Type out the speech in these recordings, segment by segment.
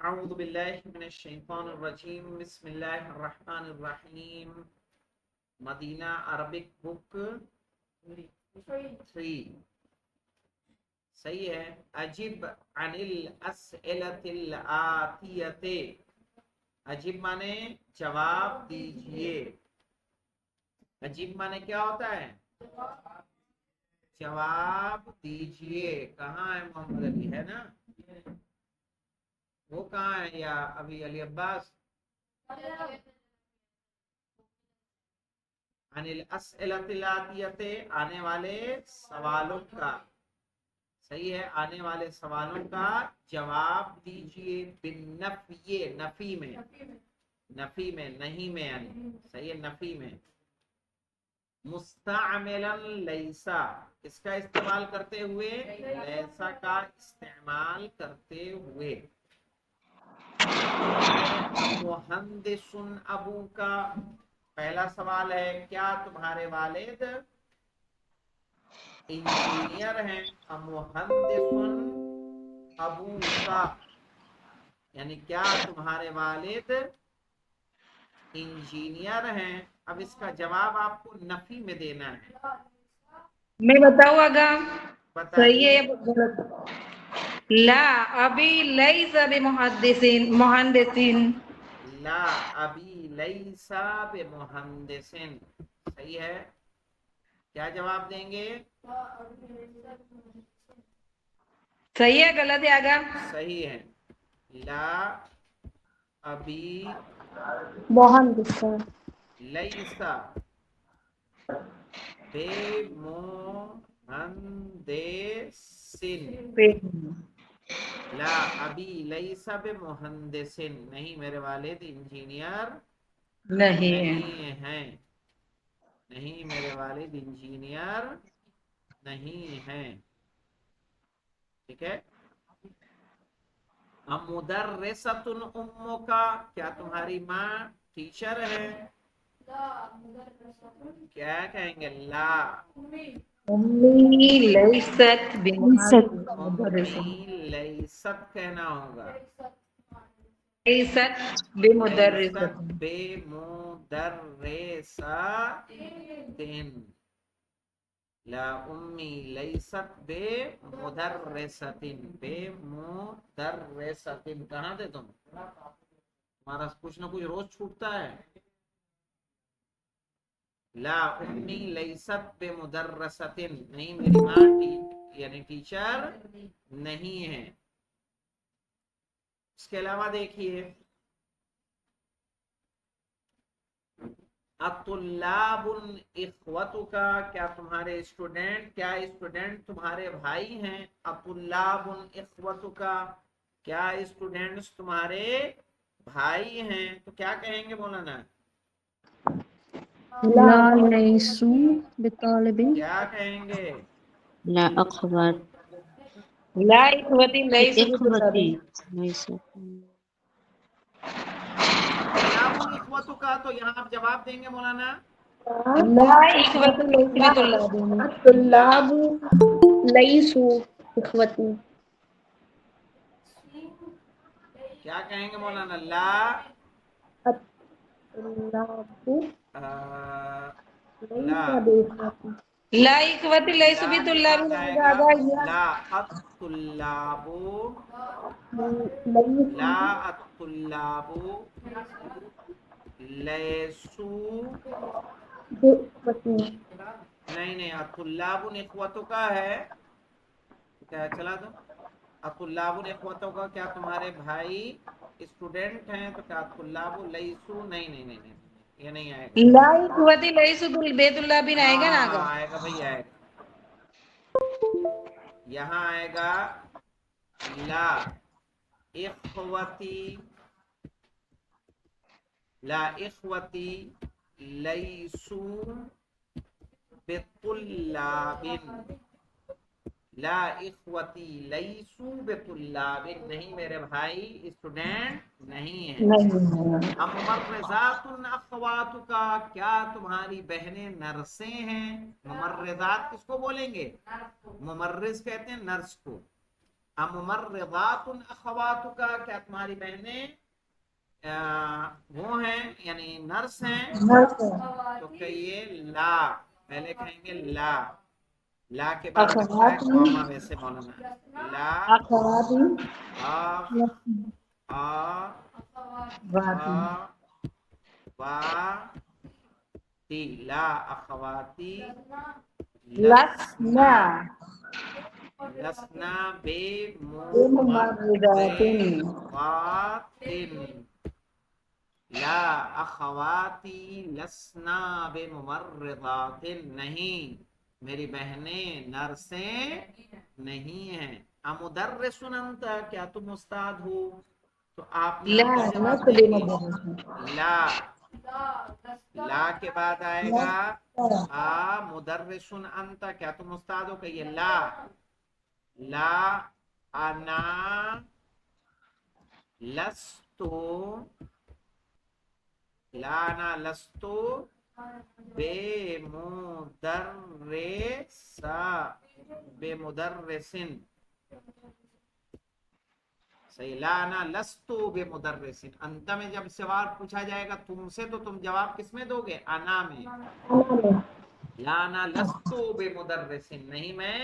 اعوذ باللہ من الشیطان الرجیم بسم اللہ الرحمن الرحیم مدینہ عربک بک 3 صحیح ہے. اجب عن الاسئلۃ الآتیۃ، اجب مانے جواب دیجئے. اجب مانے کیا ہوتا ہے؟ جواب دیجئے. کہاں ہے محمد علی؟ ہے نا؟ وہ کہاں ہے یا ابھی علی عباس؟ عن الاسئلۃ الآتیۃ، آنے والے سوالوں کا. صحیح ہے، آنے والے سوالوں کا جواب دیجئے. بالنفی، نفی میں، نفی میں نہیں میں، یعنی صحیح ہے نفی میں. مستعملا لیسا، اس کا استعمال کرتے ہوئے، لیسا کا استعمال کرتے ہوئے. مہندس ابو کا، پہلا سوال ہے کیا تمہارے والد انجینئر ہیں؟ مہندس ابو کا یعنی کیا تمہارے والد انجینئر ہیں. اب اس کا جواب آپ کو نفی میں دینا ہے. میں بتاؤں گا صحیح ہے بتائیے. یا غلط؟ لا ابھی لیس بمحدثین. لا ابی لیسا بمہندسن. صحیح ہے. کیا جواب دیں گے؟ صحیح ہے غلط ہے آگا؟ صحیح ہے. لا ابی مہندسین لیسا بے مہندسن. لا ابی لیسا بمہندسن، نہیں میرے والد انجینئر نہیں ہیں. نہیں میرے والد انجینئر نہیں ہیں. ٹھیک ہے. مدرسۃ امک کا، کیا تمہاری ماں ٹیچر ہے؟ کیا کہیں گے؟ لا امی لیست بمدرسین. امی لیست کہنا ہوگا. لیست لیست بمدرسین. بے مدرساتن. لا امی لیست بے مدرستن. بے مدرستن کہاں تھے تم؟ تمہارا کچھ نہ کچھ روز چھوٹتا ہے. لا امی لیست بے مدرستن، نہیں میری ماں یعنی ٹیچر نہیں ہے. اس کے علاوہ دیکھیے الطلاب اخوتک، کیا تمہارے اسٹوڈنٹ، کیا اسٹوڈنٹ تمہارے بھائی ہیں؟ الطلاب اخوتک، کیا اسٹوڈنٹس تمہارے بھائی ہیں؟ تو کیا کہیں گے مولانا؟ لا لیسوا بطالبین. کیا کہیں گے؟ لا أخوات لا اخوتی لیسوا إخوتي بطالبین. ليسوا. الطلاب اخوتک، تو یہاں آپ جواب دیں گے مولانا. لا اخوتی لیسوا بطالبین. لا الطلاب لیسوا اخوتی. کیا کہیں گے مولانا؟ لا الطلاب لا لیس باخوتی. لا اخوتی لیسوا لا کے بطالبین بعد آئے آگا گا آگا یا لا الطلاب. لا لیسوا الطلاب لیسو. باخوتی. نہیں الطلاب اخوتوں کا ہے. کیا چلا دو. الطلاب اخوتوں کا، کیا تمہارے بھائی اسٹوڈنٹ ہیں؟ تو کیا الطلاب لیسو، نہیں یہ نہیں آئے گا. لا اخوتی لیسوا بیت اللہ بن آئے گا نا آگا؟ ہاں آئے گا بھائی آئے گا. یہاں آئے گا لا اخوتی، لا اخوتی لیسو بطلاب. لا اخوتی لیسو بطلاب، نہیں میرے بھائی اسٹوڈنٹ نہیں ہیں. نہیں. ممرزات اخوات کا، کیا تمہاری بہنیں نرسیں ہیں؟ ممرزات کس کو بولیں گے؟ ممرز کہتے ہیں نرس کو. اممرضات اخواتک، کیا تمہاری بہنیں وہ ہیں یعنی نرس ہیں؟ تو کہیے لا، پہلے کہیں گے لا، لا کے بعد لگتا ہے قوما ویسے مولانا، لا آ آ وا وا تی، لا اخواتی لسنا، لسنا بے ممرضات، لا اخواتی لسنا بے ممرضات، نہیں میری بہنیں نرسیں نہیں ہیں۔ امدرسن انت، کیا تم استاد ہو؟ تو آپ یہاں کیا جواب دیں گے؟ لا، لا کے بعد آئے گا مدرسن انت، کیا تم استاد ہو؟ کہیے لا، لا انا لستو، لا انا لستو بے مدرسا، بے مدرسن، صحیح، لا انا لستو بے مدرسن، انت میں جب سوال پوچھا جائے گا تم سے تو تم جواب کس میں دو گے؟ انا میں، لا انا لستو بے مدرسن، نہیں میں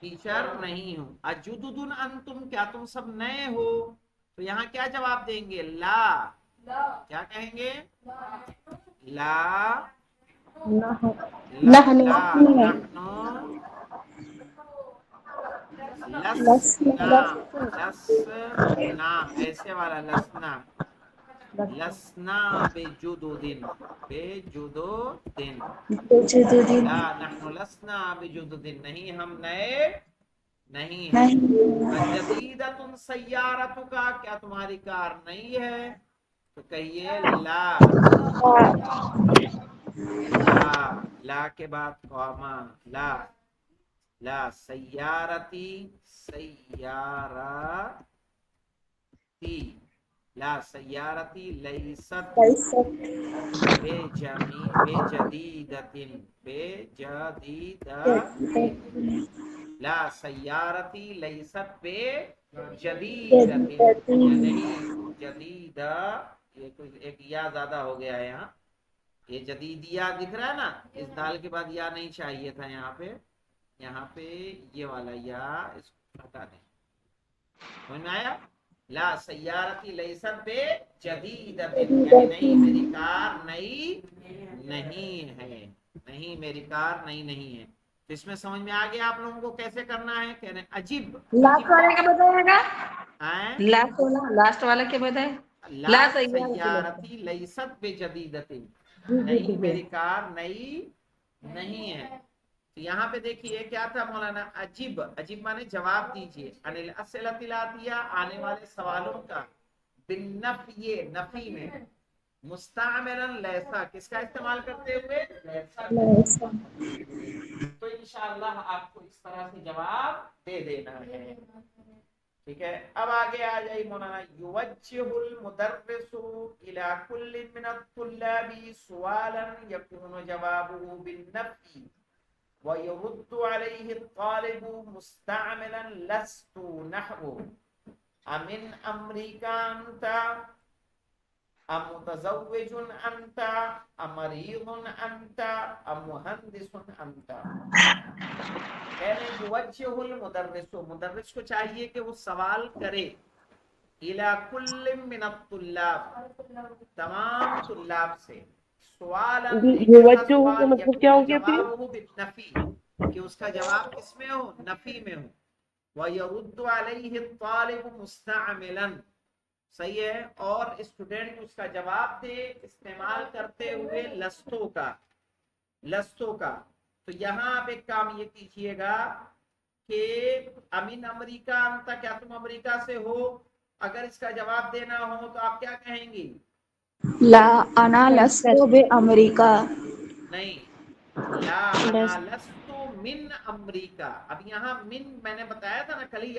ٹیچر نہیں ہوں۔ اجددن انتم، کیا تم سب نئے ہو؟ تو یہاں کیا جواب دیں گے؟ لا، کیا کہیں گے؟ لا لا لا نحنو لسنا، لسنا ایسے والا لسنا، لسنا بجدودن، بجدودن، لا نحن لسنا بجدودن، نہیں ہم نئے نہیں ہیں۔ اجدیدۃ سیارتک، کیا تمہاری کار نئی ہے؟ تو کہیے لا، لا، لا کے بعد قوما، لا، لا سیارتی، سیارتی، لا سیارتی لیست بے جدیدتن، بے جدیدتن، لا سیارتی لیست بے جدیدتن، یہ نہیں جدیدہ، یہ کوئی ایک یا زیادہ ہو گیا ہے یہاں، یہ جدیدیہ دکھ رہا ہے نا، اس دال کے بعد یا نہیں چاہیے تھا یہاں پہ، یہاں پہ یہ والا یا اس کو ہٹا دیں، سمجھ میں آیا؟ لا سیارتی لیست بے جدیدتن، یعنی نہیں میری کار نئی نہیں ہے، نہیں میری کار نئی نہیں ہے۔ تو اس میں سمجھ میں آ گیا آپ لوگوں کو کیسے کرنا ہے؟ کہہ رہے ہیں عجیب، لاسٹ والا کیا بتائے گا؟ ہیں لاسٹ والا کیا بتائے؟ لا سیارتی لیست بے جدیدتن، نہیں میری کار نئی نہیں ہے۔ تو یہاں پہ دیکھیے کیا تھا مولانا؟ عجیب، عجیب مانے جواب دیجیے، انل اسئلۃ الاتیہ، آنے والے سوالوں کا، بالنفی، نفی میں، مستعملا لیسا، کس کا استعمال کرتے ہوئے؟ لیسا۔ تو انشاءاللہ آپ کو اس طرح سے جواب دے دینا ہے، ٹھیک ہے؟ اب آگے آ جائیے مولانا، یوجہ المدرس الی کل من الطلاب سوالا یکون جوابه بالنفی ويرد عليه الطالب مستعملا لست، نحو امن امریکا انت، ام متزوج انت، ام مریض انت، ام مہندس انت۔ کہنے یوجہ المدرس، مدرس کو چاہیے کہ وہ سوال کرے، الی کل من الطلاب، تمام طلاب سے، سوالا، ایک ایسا سوال یکون جوابہ بالنفی، کہ اس کا جواب کس میں ہو؟ نفی میں ہو، وَيَرُدُّ عَلَيْهِ الطَّالِبُ مُسْتَعْمِلًا، صحیح ہے، اور اسٹوڈنٹ اس کا جواب دے استعمال کرتے ہوئے لستوں کا، لستوں کا۔ تو یہاں آپ ایک کام یہ کیجئے گا کہ امین امریکہ انت، کیا تم امریکہ سے ہو؟ اگر اس کا جواب دینا ہو تو آپ کیا کہیں گی؟ لا انا لست بامریکہ، نہیں، لا انا لست من امریکہ۔ اب یہاں من میں نے بتایا تھا نا کل ہی،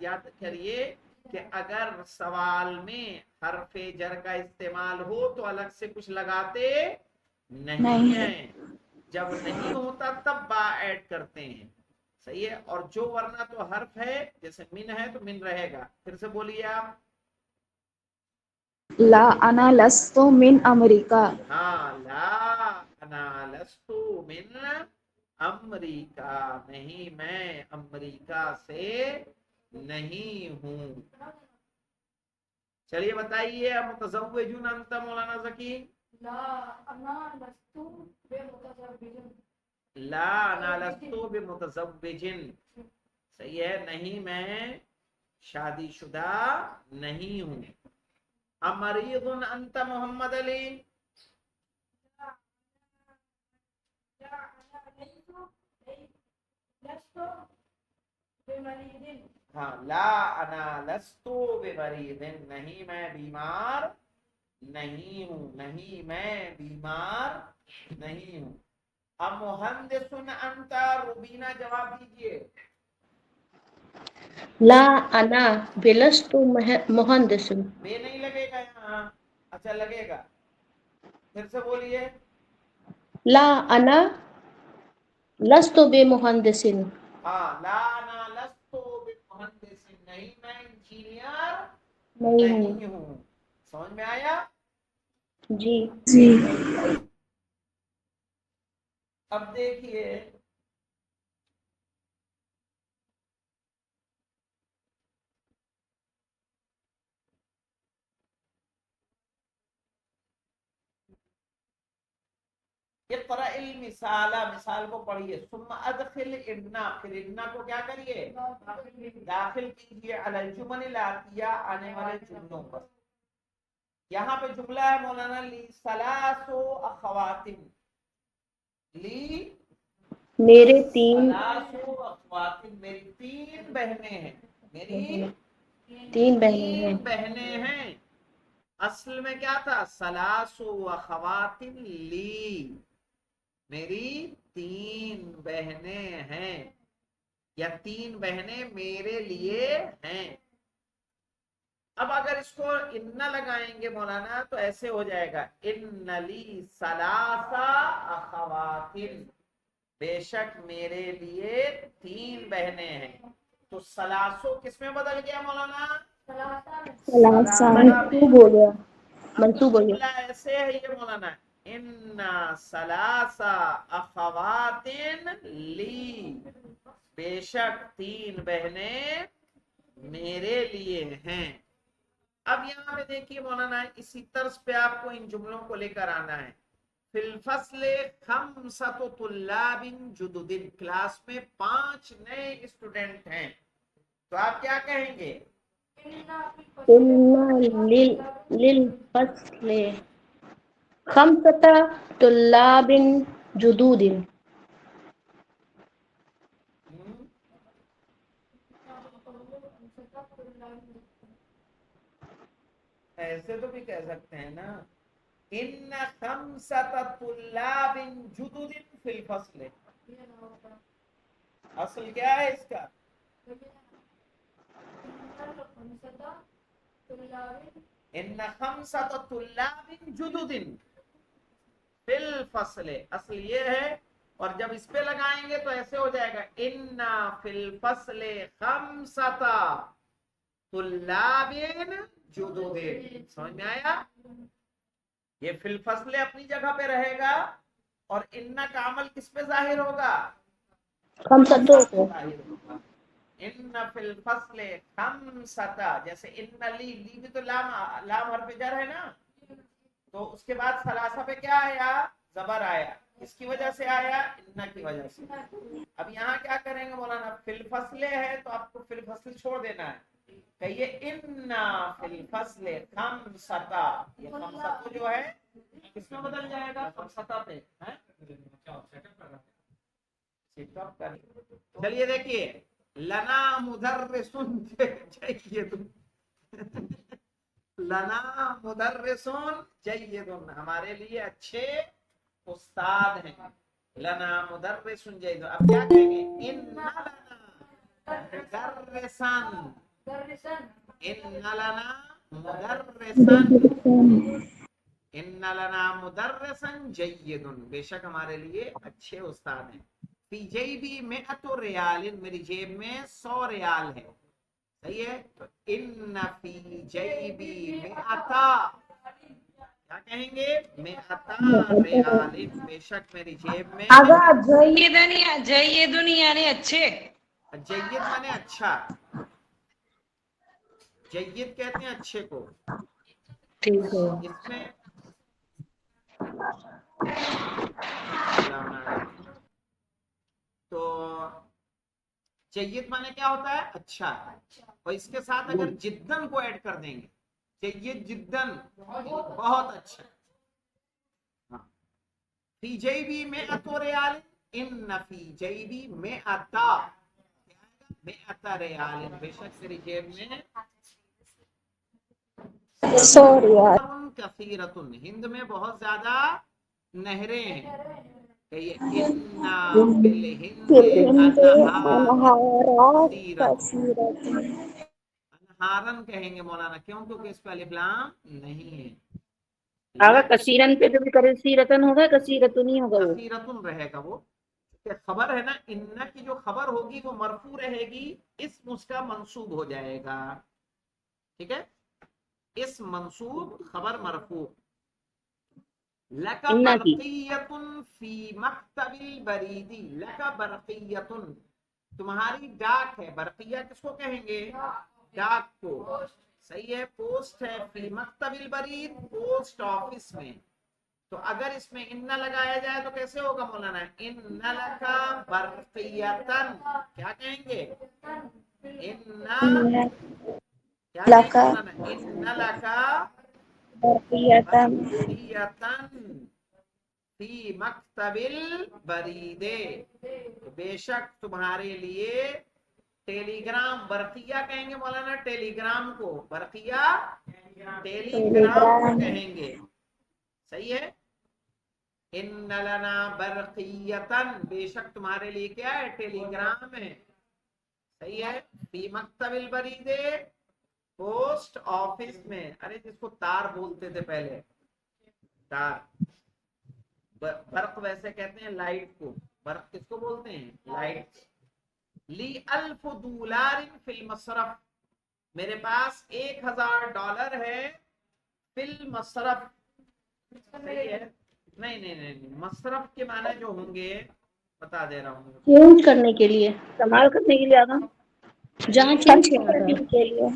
یاد کریے کہ اگر سوال میں حرف جر کا استعمال ہو تو الگ سے کچھ لگاتے نہیں ہیں، جب نہیں ہوتا تب با ایڈ کرتے ہیں، صحیح ہے. اور جو ورنہ تو حرف ہے جیسے من ہے تو من رہے گا. پھر سے بولیے آپ. لا انا لست من امریکہ. ہاں لا انا لست من امریکہ، نہیں میں امریکہ سے نہیں ہوں. چلیے بتائیے متزوجون انت مولانا ذکی. لا انا لست بمتزوج. لا انا لست بمتزوج، صحیح ہے، نہیں میں شادی شدہ نہیں ہوں. امریض انت محمد علی. لا انا لست بمريض. ہاں لا انا لست بمریض، نہیں میں بیمار نہیں ہوں، نہیں میں بیمار نہیں ہوں. اب مہندس انت روبینہ جواب دیجئے. لا انا بلست مہندس. بے نہیں لگے گا یہاں، اچھا لگے گا. پھر سے بولیے. لا انا لست بمہندس. ہاں لا انا لست بمہندس، نہیں میں انجینئر نہیں ہوں. نہیں ہوں. سمجھ میں آیا؟ جی. جی. اب دیکھیے اقرأ المثال، مثال کو پڑھیے. ثم ادخل ابنا، پھر ابنا کو کیا کریے؟ داخل کیجئے. علی الجمل الاتیہ، آنے والے جملوں پر. یہاں پہ جملہ ہے مولانا لی ثلاث اخوات، لی میرے تین ثلاث اخوات، میری تین بہنیں ہیں، میری تین بہنیں ہیں. تین بہنیں ہیں. اصل میں کیا تھا؟ ثلاث اخوات لی، میری تین بہنیں ہیں یا تین بہنیں میرے لیے ہیں. اب اگر اس کو ان لگائیں گے مولانا تو ایسے ہو جائے گا ان لی ثلاث اخوات، بے شک میرے لیے تین بہنیں ہیں. تو ثلاثو کس میں بدل گیا مولانا؟ ثلاثہ. منصوب ہو گیا. منصوب ہو گیا. جملہ ایسے ہے یہ مولانا، ان ثلاث اخوات لی، بے شک تین بہنیں میرے لیے ہیں. اب یہاں پہ دیکھیے مولانا اسی طرز پہ آپ کو ان جملوں کو لے کر آنا ہے. فی الفصل خمسۃ طلاب جدد، کلاس میں 5 نئے اسٹوڈنٹ ہیں، تو آپ کیا کہیں گے؟ ان للفصل خمسة طلاب جدود. ایسے تو بھی کہہ سکتے ہیں نا، ان خمسۃ طلاب جدد فی الفصل. اصل کیا ہے اس کا؟ ان خمسۃ طلاب جدد فی الفصل، اصل یہ ہے. اور جب اس پہ لگائیں گے تو ایسے ہو جائے گا ان فی الفصل خمسۃ طلاب جدد. سمجھ میں آیا؟ یہ فی الفصل اپنی جگہ پہ رہے گا اور ان کا عمل کس پہ ظاہر ہوگا؟ خمسة پہ ظاہر ہوگا. ان فی الفصل خمسۃ، جیسے ان لی، لی بھی تو لام حرف جر ہے نا، تو اس کے بعد ثلاثہ پہ کیا آیا؟ زبر آیا. اس کی وجہ سے آیا ان کی وجہ سے. اب یہاں کیا کریں گے مولانا؟ فی الفصل ہے تو آپ کو فی الفصل چھوڑ دینا ہے. کہیے ان فی الفصل خمسۃ، یہ خمسۃ جو ہے کس میں بدل جائے گا؟ خمسۃ پہ. چلیے دیکھیے، لنا مدرس جید، لنا مدرس جید، ہمارے لیے اچھے استاد ہیں. لنا مدرس جید. اب کیا کہیں گے؟ ان لنا مدرسن، ان لنا مدرسن، ان لنا مدرسن جید، بے شک ہمارے لیے اچھے استاد ہیں. فی جیبی مئۃ ریال، میری جیب میں 100 ریال ہے. صحیح ہے. تو ان فی جیبی مئۃ، کیا کہیں گے؟ مئۃ ریال، بے شک میری جیب میں. جیدن یعنی اچھے. جید مانے اچھا، جید کہتے ہیں اچھے کو. ٹھیک ہے. اس میں تو جید مانے کیا ہوتا ہے؟ اچھا. اور اس کے ساتھ اگر جدن کو ایڈ کر دیں گے، جید جدن بہت اچھا. ہاں. فی جیبی مئۃ ریال، ان فی جیبی مئۃ ریال، بے شک میری جیب میں 100 ریال. کثیرۃ، ہند میں بہت زیادہ نہریں ہیں. اِنَّا فِی الْہِنْدِ انہارات کثیرۃ. کثیرۃ. انہارن کہیں گے مولانا، کیوں؟ کیونکہ اس پہ الف لام نہیں ہے. آگا کثیرن پہ جو بھی کرے سیرتن ہوگا، کثیرتن ہی ہوگا وہ. کثیرتن رہے گا وہ. کہ خبر ہے نا، ان کی جو خبر ہوگی وہ مرفوع رہے گی، اسم اس کا منصوب ہو جائے گا. ٹھیک ہے، اس منصوب خبر مرفوع. لَكَ انا کی برقیۃ فی مکتب البرید، لَكَ برقیۃ، تمہاری ڈاک ہے. برقیہ کس کو کہیں گے؟ ڈاک کو. صحیح ہے. پوسٹ ہے فی مکتب البرید، پوسٹ آفس میں. تو اگر اس میں ان لگایا جائے تو کیسے ہوگا مولانا؟ ان لکا برقیتن، کیا کہیں گے؟ ان کیا کہیں گے مولانا؟ ان لکا برقیتن برقیتن فی مکتب البرید، بے شک تمہارے لیے ٹیلی گرام. برقیہ کہیں گے مولانا ٹیلی گرام کو، برقیہ ٹیلی گرام کو کہیں گے. صحیح ہے. ان لنا برقیتن، بے شک تمہارے لیے کیا ہے؟ ٹیلی گرام ہے. صحیح ہے. فی مکتب البرید، پوسٹ آفس میں. ارے جس کو تار بولتے تھے پہلے، تار. برق ویسے کہتے ہیں لائٹ کو. برق کس کو بولتے ہیں؟ لائٹ. لی الف دولار فی المصرف، میرے پاس $1000 ہے فی المصرف. صحیح ہے. نہیں، مصرف کے معنی جو ہوں گے بتا دے رہا ہوں. چینج کرنے کے لیے، استعمال کرنے کے لیے. آگا جہاں چینج کیا کرنے تھا. کے لیے.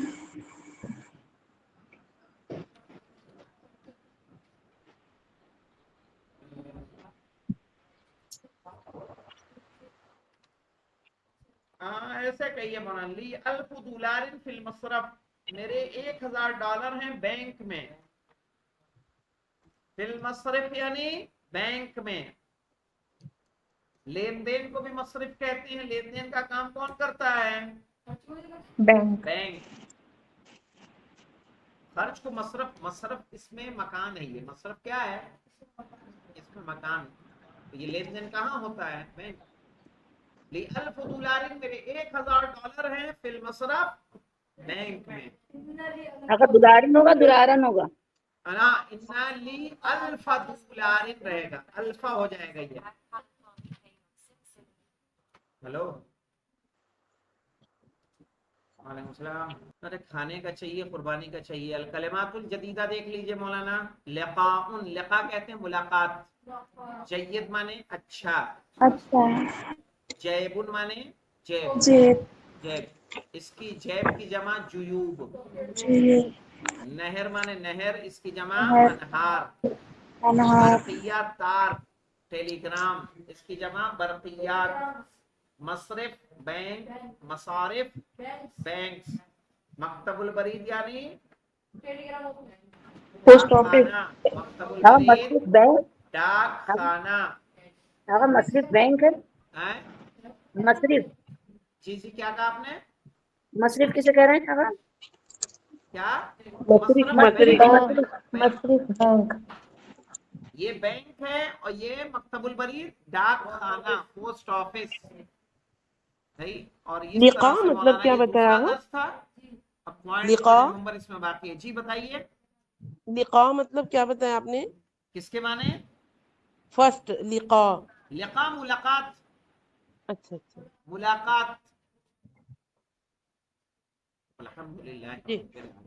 ایسے کہیے مولانا، لی الف دولار فی المصرف، میرے $1000 ہیں بینک میں. فی المصرف یعنی بینک میں. لین دین کو بھی مصرف کہتے ہیں. لین دین کا کام کون کرتا ہے؟ بینک. بینک. خرچ کو مصرف، مصرف اس میں مکان ہے. یہ مصرف کیا ہے؟ اس میں مکان. یہ لین دین کہاں ہوتا ہے؟ بینک. لی الف دولار، میرے $1000 ہیں فی المصرف، بینک میں. اگر دلارن ہوگا دلارن ہوگا. انا لی الف دولار رہے گا، الفا ہو جائے گا. یہ ہلو، وعلیکم السلام. ارے کھانے کا چاہیے، قربانی کا چاہیے. الکلمات الجدیدہ دیکھ لیجئے مولانا. لقاء، لقاء کہتے ہیں ملاقات. جید مانے اچھا. اچھا. جیبن مانے جیب. جیب. جیب، اس کی جیب کی جمع جیوب. جی. نہر مانے نہر، اس کی جمع ہے. انہار. انہار. برقیہ تار، ٹیلی گرام، اس کی جمع برقیات. مصرف بینک، مصارف بینکس. مکتب البرید یعنی پوسٹ ڈاک آفس. خانہ. مکتب آگا البرید مصرف بینک. ڈاک خانہ. آگا مصرف بینک ہے. ہیں؟ مصرف، جی کیا کہا آپ نے؟ مصرف کسے کہہ رہے ہیں؟ آگا کیا؟ مصرف بینک. بینک. یہ بینک ہے اور یہ مکتب البرید ڈاک خانہ، پوسٹ آفس. صحیح. اور اس طرح سے مولانا یہ دوسرا درس تھا. اب پوائنٹ کا جو نمبر اس میں باقی ہے. جی بتائیے. لقاء مطلب کیا بتایا آپ نے؟ کس کے معنی؟ فرسٹ لقاء. لقاء ملاقات. اچھا اچھا ملاقات. الحمدللہ جی. رب العالمین.